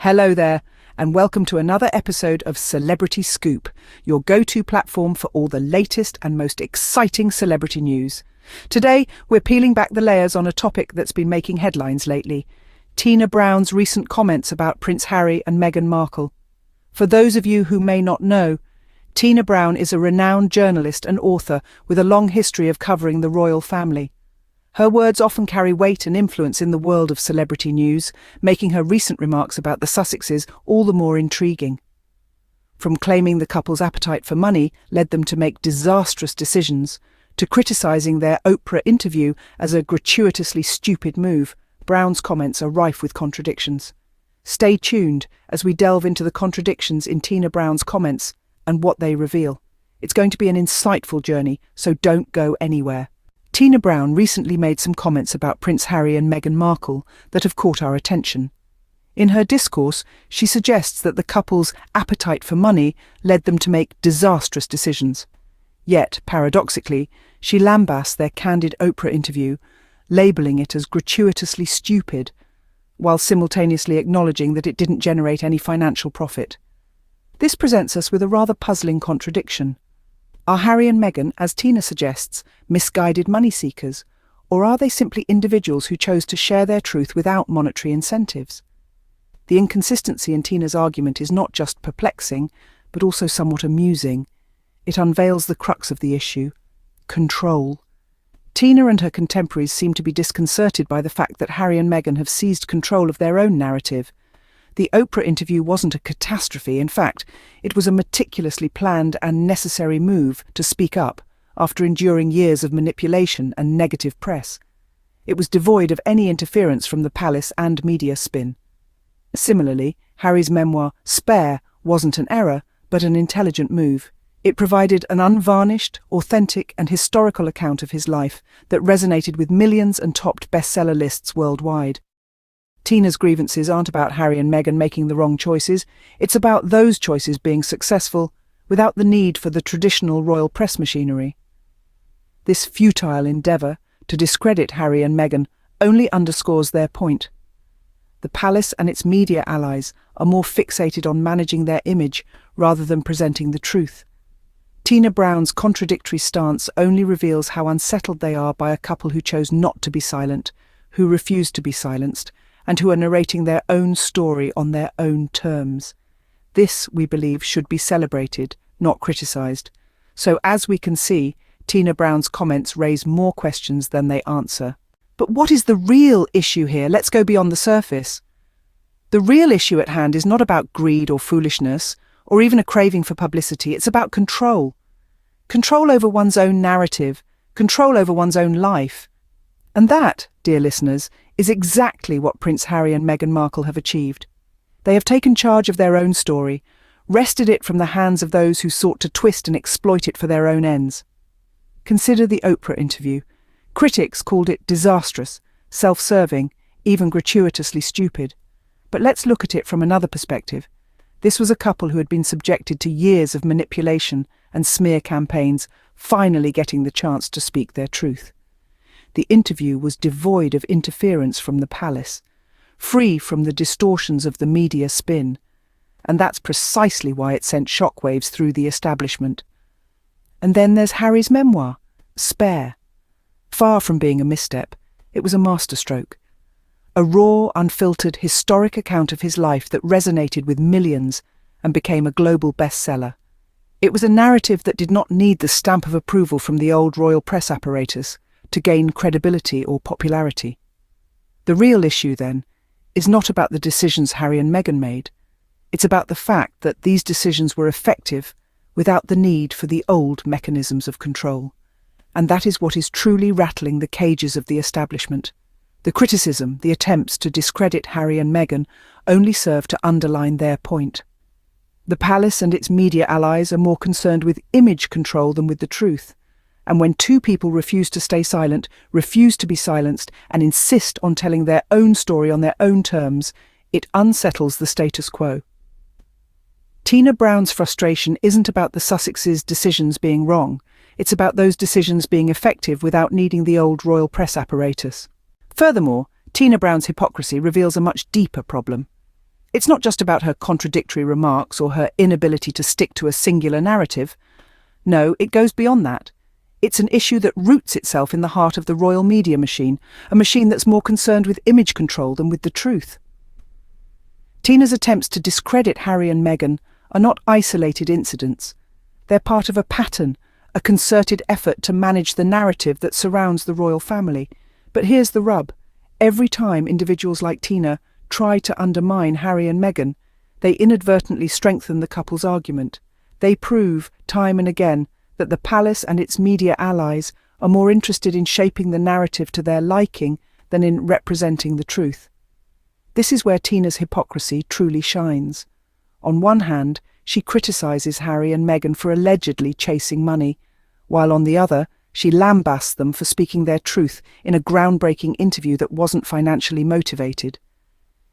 Hello there, and welcome to another episode of Celebrity Scoop, your go-to platform for all the latest and most exciting celebrity news. Today, we're peeling back the layers on a topic that's been making headlines lately: Tina Brown's recent comments about Prince Harry and Meghan Markle. For those of you who may not know, Tina Brown is a renowned journalist and author with a long history of covering the royal family. Her words often carry weight and influence in the world of celebrity news, making her recent remarks about the Sussexes all the more intriguing. From claiming the couple's appetite for money led them to make disastrous decisions, to criticising their Oprah interview as a gratuitously stupid move, Brown's comments are rife with contradictions. Stay tuned as we delve into the contradictions in Tina Brown's comments and what they reveal. It's going to be an insightful journey, so don't go anywhere. Tina Brown recently made some comments about Prince Harry and Meghan Markle that have caught our attention. In her discourse, she suggests that the couple's appetite for money led them to make disastrous decisions. Yet, paradoxically, she lambasts their candid Oprah interview, labelling it as gratuitously stupid, while simultaneously acknowledging that it didn't generate any financial profit. This presents us with a rather puzzling contradiction. Are Harry and Meghan, as Tina suggests, misguided money seekers, or are they simply individuals who chose to share their truth without monetary incentives? The inconsistency in Tina's argument is not just perplexing, but also somewhat amusing. It unveils the crux of the issue: control. Tina and her contemporaries seem to be disconcerted by the fact that Harry and Meghan have seized control of their own narrative. The Oprah interview wasn't a catastrophe. In fact, it was a meticulously planned and necessary move to speak up after enduring years of manipulation and negative press. It was devoid of any interference from the palace and media spin. Similarly, Harry's memoir, Spare, wasn't an error, but an intelligent move. It provided an unvarnished, authentic and historical account of his life that resonated with millions and topped bestseller lists worldwide. Tina's grievances aren't about Harry and Meghan making the wrong choices. It's about those choices being successful without the need for the traditional royal press machinery. This futile endeavour to discredit Harry and Meghan only underscores their point. The palace and its media allies are more fixated on managing their image rather than presenting the truth. Tina Brown's contradictory stance only reveals how unsettled they are by a couple who chose not to be silent, who refused to be silenced, and who are narrating their own story on their own terms. This, we believe, should be celebrated, not criticised. So, as we can see, Tina Brown's comments raise more questions than they answer. But what is the real issue here? Let's go beyond the surface. The real issue at hand is not about greed or foolishness, or even a craving for publicity. It's about control. Control over one's own narrative, control over one's own life. And that, dear listeners, is exactly what Prince Harry and Meghan Markle have achieved. They have taken charge of their own story, wrested it from the hands of those who sought to twist and exploit it for their own ends. Consider the Oprah interview. Critics called it disastrous, self-serving, even gratuitously stupid. But let's look at it from another perspective. This was a couple who had been subjected to years of manipulation and smear campaigns, finally getting the chance to speak their truth. The interview was devoid of interference from the palace, free from the distortions of the media spin, and that's precisely why it sent shockwaves through the establishment. And then there's Harry's memoir, Spare. Far from being a misstep, it was a masterstroke. A raw, unfiltered, historic account of his life that resonated with millions and became a global bestseller. It was a narrative that did not need the stamp of approval from the old royal press apparatus to gain credibility or popularity. The real issue, then, is not about the decisions Harry and Meghan made. It's about the fact that these decisions were effective without the need for the old mechanisms of control. And that is what is truly rattling the cages of the establishment. The criticism, the attempts to discredit Harry and Meghan only serve to underline their point. The palace and its media allies are more concerned with image control than with the truth. And when two people refuse to stay silent, refuse to be silenced, and insist on telling their own story on their own terms, it unsettles the status quo. Tina Brown's frustration isn't about the Sussexes' decisions being wrong. It's about those decisions being effective without needing the old royal press apparatus. Furthermore, Tina Brown's hypocrisy reveals a much deeper problem. It's not just about her contradictory remarks or her inability to stick to a singular narrative. No, it goes beyond that. It's an issue that roots itself in the heart of the royal media machine, a machine that's more concerned with image control than with the truth. Tina's attempts to discredit Harry and Meghan are not isolated incidents. They're part of a pattern, a concerted effort to manage the narrative that surrounds the royal family. But here's the rub. Every time individuals like Tina try to undermine Harry and Meghan, they inadvertently strengthen the couple's argument. They prove, time and again, that the palace and its media allies are more interested in shaping the narrative to their liking than in representing the truth. This is where Tina's hypocrisy truly shines. On one hand, she criticises Harry and Meghan for allegedly chasing money, while on the other, she lambasts them for speaking their truth in a groundbreaking interview that wasn't financially motivated.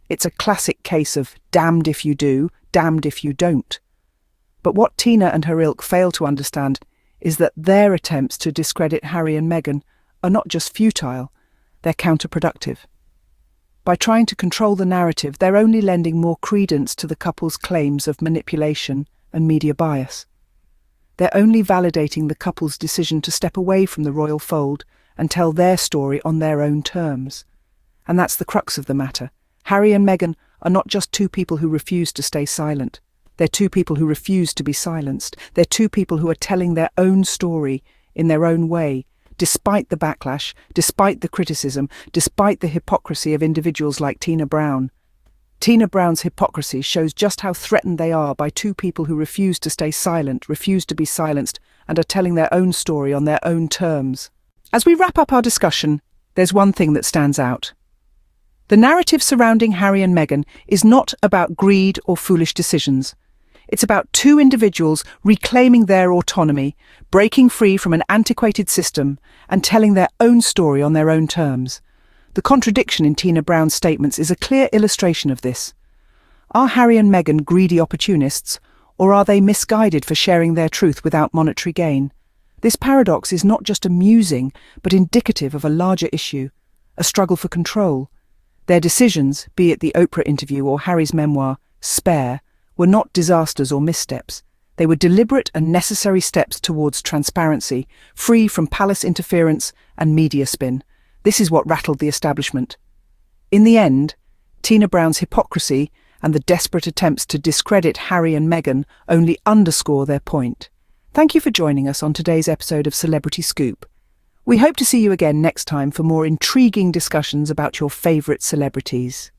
It's a classic case of damned if you do, damned if you don't. But what Tina and her ilk fail to understand is that their attempts to discredit Harry and Meghan are not just futile, they're counterproductive. By trying to control the narrative, they're only lending more credence to the couple's claims of manipulation and media bias. They're only validating the couple's decision to step away from the royal fold and tell their story on their own terms. And that's the crux of the matter. Harry and Meghan are not just two people who refuse to stay silent. They're two people who refuse to be silenced. They're two people who are telling their own story in their own way, despite the backlash, despite the criticism, despite the hypocrisy of individuals like Tina Brown. Tina Brown's hypocrisy shows just how threatened they are by two people who refuse to stay silent, refuse to be silenced, and are telling their own story on their own terms. As we wrap up our discussion, there's one thing that stands out. The narrative surrounding Harry and Meghan is not about greed or foolish decisions. It's about two individuals reclaiming their autonomy, breaking free from an antiquated system, and telling their own story on their own terms. The contradiction in Tina Brown's statements is a clear illustration of this. Are Harry and Meghan greedy opportunists, or are they misguided for sharing their truth without monetary gain? This paradox is not just amusing, but indicative of a larger issue, a struggle for control. Their decisions, be it the Oprah interview or Harry's memoir, Spare, were not disasters or missteps. They were deliberate and necessary steps towards transparency, free from palace interference and media spin. This is what rattled the establishment. In the end, Tina Brown's hypocrisy and the desperate attempts to discredit Harry and Meghan only underscore their point. Thank you for joining us on today's episode of Celebrity Scoop. We hope to see you again next time for more intriguing discussions about your favourite celebrities.